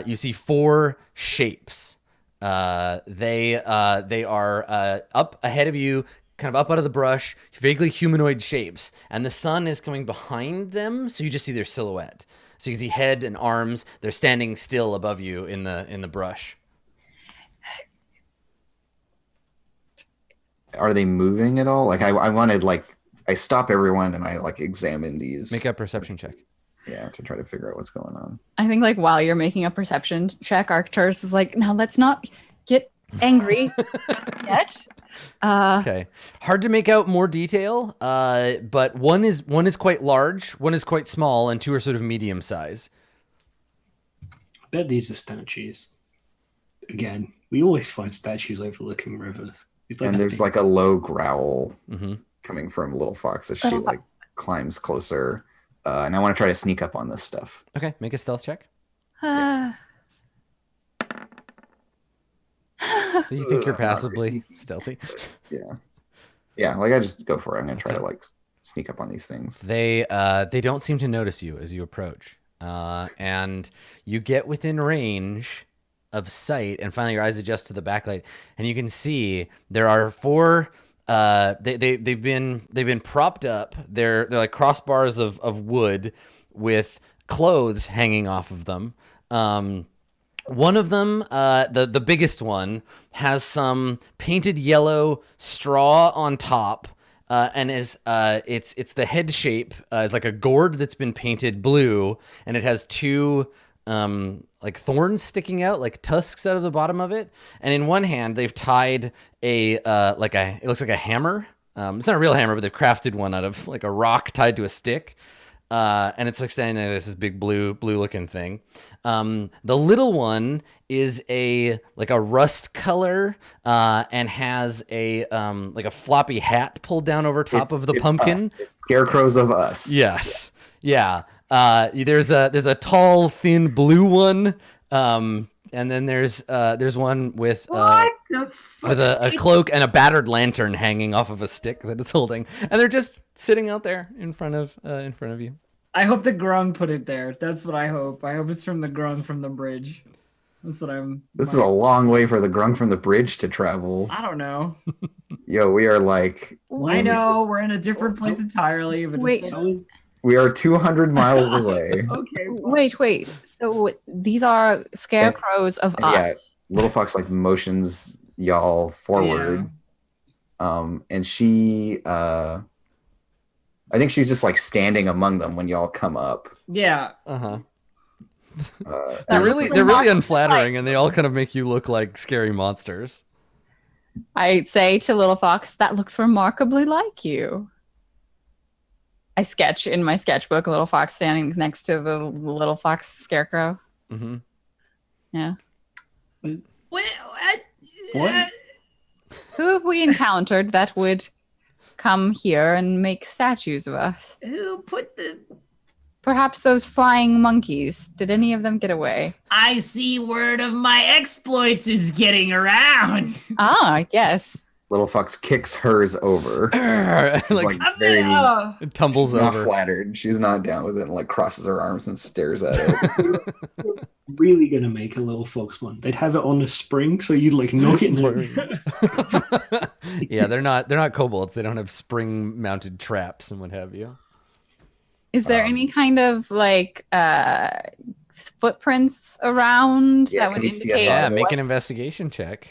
Speaker 1: You see four shapes. They are up ahead of you, kind of up out of the brush, vaguely humanoid shapes, and the sun is coming behind them, so you just see their silhouette. So you can see head and arms. They're standing still above you in the brush.
Speaker 3: Are they moving at all? Like I wanted, like, I stop everyone and I like examine these.
Speaker 1: Make a perception check.
Speaker 3: Yeah, to try to figure out what's going on.
Speaker 4: I think like while you're making a perception check, Arcturus is like, now let's not get angry just yet.
Speaker 1: Okay. Hard to make out more detail, but one is quite large, one is quite small, and two are sort of medium size.
Speaker 6: I bet these are statues. Again, we always find statues overlooking rivers.
Speaker 3: And there's like a low growl coming from Little Fox as she like climbs closer. And I want to try to sneak up on this stuff.
Speaker 1: Okay, make a stealth check.
Speaker 4: Uh,
Speaker 1: Do you think you're passably stealthy?
Speaker 3: Yeah, like I just go for it. I'm gonna try to like sneak up on these things.
Speaker 1: They don't seem to notice you as you approach, and you get within range of sight, and finally your eyes adjust to the backlight, and you can see there are four. They've been propped up. They're like crossbars of wood with clothes hanging off of them. One of them, the biggest one, has some painted yellow straw on top, and it's the head shape is like a gourd that's been painted blue, and it has two like thorns sticking out, like tusks out of the bottom of it. And in one hand, they've tied it looks like a hammer. It's not a real hammer, but they've crafted one out of like a rock tied to a stick. And it's like standing there, this big blue looking thing. The little one is a rust color, and has a floppy hat pulled down over top of the pumpkin.
Speaker 3: Us. It's scarecrows of us.
Speaker 1: Yes. Yeah. There's a tall, thin blue one. And then there's one with a cloak and a battered lantern hanging off of a stick that it's holding, and they're just sitting out there in front of you.
Speaker 5: I hope the grung put it there. That's what I hope. I hope it's from the grung from the bridge. That's what I'm.
Speaker 3: This is a long way for the grung from the bridge to travel.
Speaker 5: I don't know.
Speaker 3: Yo, we are like.
Speaker 5: I know we're in a different place entirely, but
Speaker 4: Wait.
Speaker 3: We are 200 miles away.
Speaker 5: Okay.
Speaker 4: wait. So these are scarecrows of us.
Speaker 3: Yeah, Little Fox like motions y'all forward. And she I think she's just like standing among them when y'all come up.
Speaker 5: Yeah.
Speaker 1: Uh-huh.
Speaker 3: Uh,
Speaker 1: They're
Speaker 4: looks
Speaker 1: really unflattering, and they all kind of make you look like scary monsters.
Speaker 4: I say to Little Fox, that looks remarkably like you. I sketch in my sketchbook a Little Fox standing next to the Little Fox scarecrow.
Speaker 1: Mm-hmm.
Speaker 4: Yeah.
Speaker 6: What?
Speaker 4: Who have we encountered that would come here and make statues of us?
Speaker 5: Who put the...
Speaker 4: Perhaps those flying monkeys. Did any of them get away?
Speaker 5: I see word of my exploits is getting around.
Speaker 4: Ah, yes.
Speaker 3: Little Fox kicks hers over. She's
Speaker 1: like
Speaker 3: like very
Speaker 1: it tumbles
Speaker 3: she's not
Speaker 1: over.
Speaker 3: flattered. She's not down with it and like crosses her arms and stares at it.
Speaker 6: Really gonna make a Little Fox one. They'd have it on a spring, so you'd like knock it in.
Speaker 1: Yeah, they're not kobolds. They don't have spring-mounted traps and what have you.
Speaker 4: Is there any kind of like footprints around
Speaker 3: Yeah,
Speaker 4: that would
Speaker 3: can we see
Speaker 4: indicate?
Speaker 3: us
Speaker 1: Yeah,
Speaker 3: on
Speaker 1: make
Speaker 3: what?
Speaker 1: an investigation check.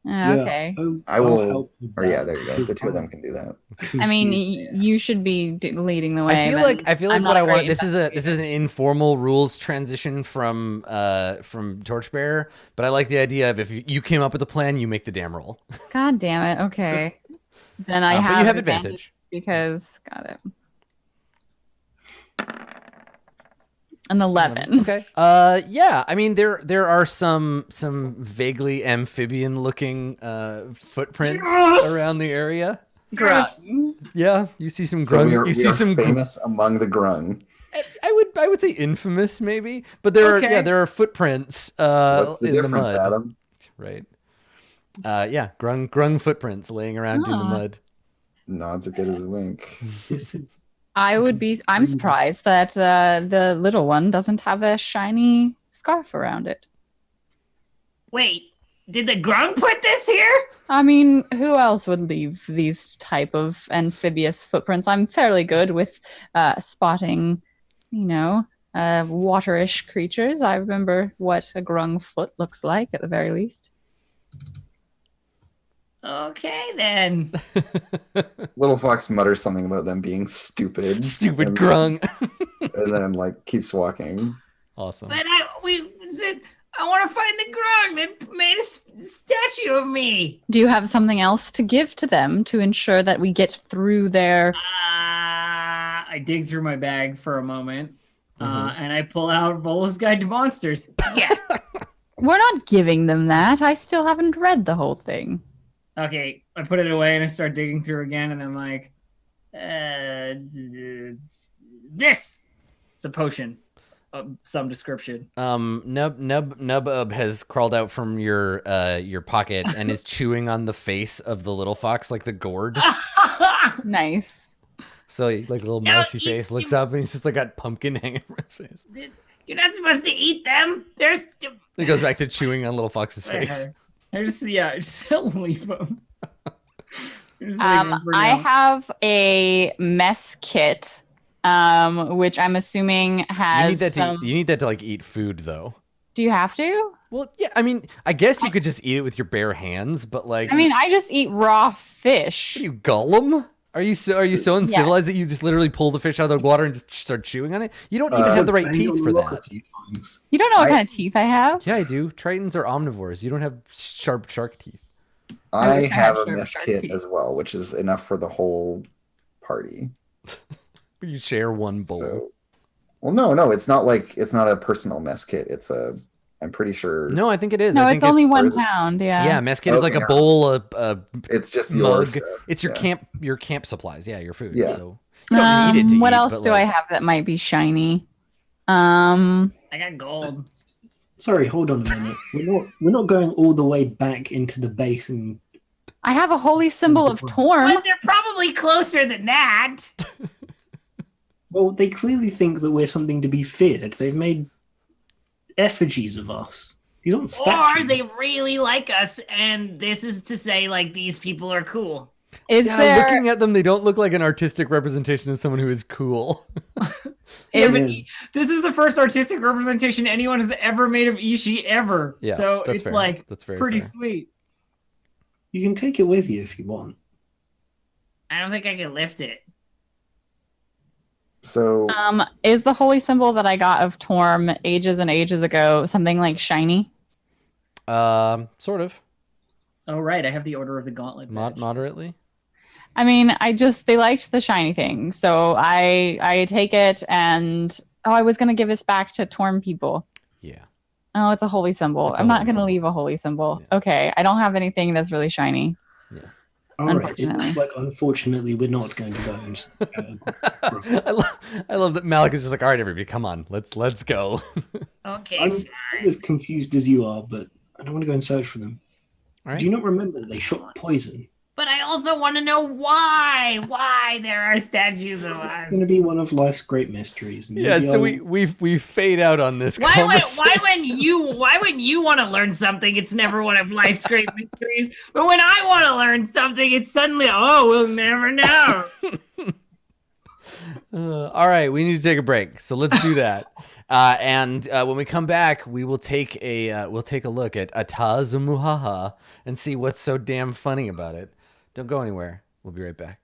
Speaker 4: Okay.
Speaker 3: I
Speaker 6: I'll
Speaker 3: will.
Speaker 6: help with
Speaker 3: Or yeah,
Speaker 6: that,
Speaker 3: there you go.
Speaker 6: because
Speaker 3: The two of them
Speaker 6: I'm
Speaker 3: can do that.
Speaker 4: I mean,
Speaker 6: confused.
Speaker 4: you should be leading the way.
Speaker 1: I feel
Speaker 4: but
Speaker 1: like
Speaker 4: I'm
Speaker 1: what
Speaker 4: not
Speaker 1: I
Speaker 4: a
Speaker 1: want.
Speaker 4: great
Speaker 1: This is an informal rules transition from Torchbearer, but I like the idea of if you came up with a plan, you make the damn roll.
Speaker 4: God damn it. Okay. Then I
Speaker 1: But
Speaker 4: have,
Speaker 1: you have advantage.
Speaker 4: because got it. An 11.
Speaker 1: Okay. Yeah. I mean, there are some vaguely amphibian looking footprints around the area.
Speaker 4: Grung.
Speaker 1: Yeah, you see some
Speaker 3: So
Speaker 1: grung.
Speaker 3: we are,
Speaker 1: you see some.
Speaker 3: famous among the grung.
Speaker 1: I would say infamous maybe, but there
Speaker 5: Okay.
Speaker 1: are footprints.
Speaker 3: What's the
Speaker 1: in
Speaker 3: difference,
Speaker 1: the mud.
Speaker 3: Adam?
Speaker 1: Right. Yeah, grung footprints laying around in the
Speaker 4: Aw.
Speaker 1: mud.
Speaker 3: Nods a bit as a wink.
Speaker 6: This is
Speaker 4: I'm surprised that the little one doesn't have a shiny scarf around it.
Speaker 5: Wait, did the Grung put this here?
Speaker 4: I mean, who else would leave these type of amphibious footprints? I'm fairly good with spotting, waterish creatures. I remember what a grung foot looks like at the very least.
Speaker 5: Okay, then.
Speaker 3: Little Fox mutters something about them being stupid.
Speaker 1: Stupid
Speaker 3: and,
Speaker 1: grung.
Speaker 3: And then like keeps walking.
Speaker 1: Awesome.
Speaker 5: But I want to find the Grung that made a statue of me.
Speaker 4: Do you have something else to give to them to ensure that we get through their...
Speaker 5: I dig through my bag for a moment,
Speaker 1: Mhm.
Speaker 5: and I pull out Vola's Guide to Monsters. Yes.
Speaker 4: We're not giving them that. I still haven't read the whole thing.
Speaker 5: Okay, I put it away and I start digging through again, and I'm like, this. It's a potion of some description.
Speaker 1: Nub has crawled out from your pocket and is chewing on the face of the little fox like the gourd.
Speaker 4: Nice.
Speaker 1: So like a little
Speaker 5: No,
Speaker 1: mousy
Speaker 5: you-
Speaker 1: face looks
Speaker 5: you-
Speaker 1: up and he's just like got pumpkin hanging from his face.
Speaker 5: You're not supposed to eat them. There's.
Speaker 1: He goes back to chewing on little fox's face.
Speaker 5: I just leave them. Just leave 'em for
Speaker 4: I
Speaker 5: now.
Speaker 4: have a mess kit, which I'm assuming
Speaker 1: You
Speaker 4: has
Speaker 1: need that
Speaker 4: some...
Speaker 1: to like eat food though.
Speaker 4: Do you have to?
Speaker 1: Well, yeah. I mean, I guess you could just eat it with your bare hands, but like,
Speaker 4: I mean, I just eat raw fish.
Speaker 1: you Gollum? Are you so uncivilized that you just literally pull the fish out of the water and just start chewing on it? You don't even have the right
Speaker 6: Banged
Speaker 1: teeth
Speaker 6: on the
Speaker 1: for
Speaker 6: rock a
Speaker 1: that.
Speaker 6: few times.
Speaker 4: You don't know what
Speaker 3: I-
Speaker 4: kind of teeth I have?
Speaker 1: Yeah, I do. Tritons are omnivores. You don't have sharp shark teeth.
Speaker 3: I
Speaker 4: wish I
Speaker 3: have
Speaker 4: had
Speaker 3: a mess
Speaker 4: sharp
Speaker 3: kit
Speaker 4: teeth.
Speaker 3: as well, which is enough for the whole party.
Speaker 1: You share one bowl.
Speaker 3: So, well, no, it's not a personal mess kit. I'm pretty sure.
Speaker 1: No, I think it is.
Speaker 4: No,
Speaker 1: I think
Speaker 4: it's only
Speaker 3: or
Speaker 4: 1
Speaker 3: is it-
Speaker 4: pound. Yeah.
Speaker 1: Yeah, mess kit is like
Speaker 3: Okay.
Speaker 1: a bowl, a
Speaker 3: It's just
Speaker 1: mug.
Speaker 3: your stuff.
Speaker 1: It's your
Speaker 3: Yeah.
Speaker 1: camp supplies. Yeah, your food.
Speaker 3: Yeah.
Speaker 1: So you don't need it to
Speaker 4: What
Speaker 1: eat,
Speaker 4: else
Speaker 1: but,
Speaker 4: do
Speaker 1: like,
Speaker 4: I have that might be shiny?
Speaker 5: I got gold.
Speaker 6: Sorry, hold on a minute. We're not going all the way back into the base and
Speaker 4: I have a holy symbol of Torm.
Speaker 5: But they're probably closer than that.
Speaker 6: well, they clearly think that we're something to be feared. They've made effigies of us. These aren't statues.
Speaker 5: Or they really like us, and this is to say, like, these people are cool.
Speaker 4: Is
Speaker 1: Yeah,
Speaker 4: there?
Speaker 1: looking at them, they don't look like an artistic representation of someone who is cool.
Speaker 5: Yeah,
Speaker 4: Is,
Speaker 5: but this is the first artistic representation anyone has ever made of Ishi ever.
Speaker 1: Yeah,
Speaker 5: so
Speaker 1: that's
Speaker 5: it's
Speaker 1: fair.
Speaker 5: like
Speaker 1: That's very
Speaker 5: pretty
Speaker 1: fair.
Speaker 5: sweet.
Speaker 6: You can take it with you if you want.
Speaker 5: I don't think I can lift it.
Speaker 3: So
Speaker 4: Is the holy symbol that I got of Torm ages and ages ago something like shiny?
Speaker 1: Sort of.
Speaker 5: Oh right, I have the Order of the Gauntlet. badge.
Speaker 1: Moderately.
Speaker 4: I mean, they liked the shiny thing, so I take it, and I was gonna give this back to Torm people.
Speaker 1: Yeah.
Speaker 4: Oh, it's a holy symbol.
Speaker 1: It's a
Speaker 4: I'm not
Speaker 1: holy
Speaker 4: gonna
Speaker 1: symbol.
Speaker 4: leave a holy symbol.
Speaker 1: Yeah.
Speaker 4: Okay, I don't have anything that's really shiny.
Speaker 1: Yeah.
Speaker 6: All right. It
Speaker 4: Unfortunately.
Speaker 6: looks like, unfortunately, we're not going to go and.
Speaker 1: I love that Malik is just like, all right, everybody, come on, let's go.
Speaker 5: Okay.
Speaker 6: I'm as confused as you are, but I don't want to go and search for them.
Speaker 1: All right.
Speaker 6: Do you not remember that they shot poison?
Speaker 5: But I also want to know why there are statues of us.
Speaker 6: It's going to be one of life's great mysteries. And
Speaker 1: Yeah,
Speaker 6: maybe
Speaker 1: so
Speaker 6: I'll-
Speaker 1: we fade out on this conversation.
Speaker 5: Why when you want to learn something, it's never one of life's great mysteries. But when I want to learn something, it's suddenly, oh, we'll never know.
Speaker 1: All right, we need to take a break, so let's do that. And when we come back, we will take a look at Ataz Muhaha and see what's so damn funny about it. Don't go anywhere. We'll be right back.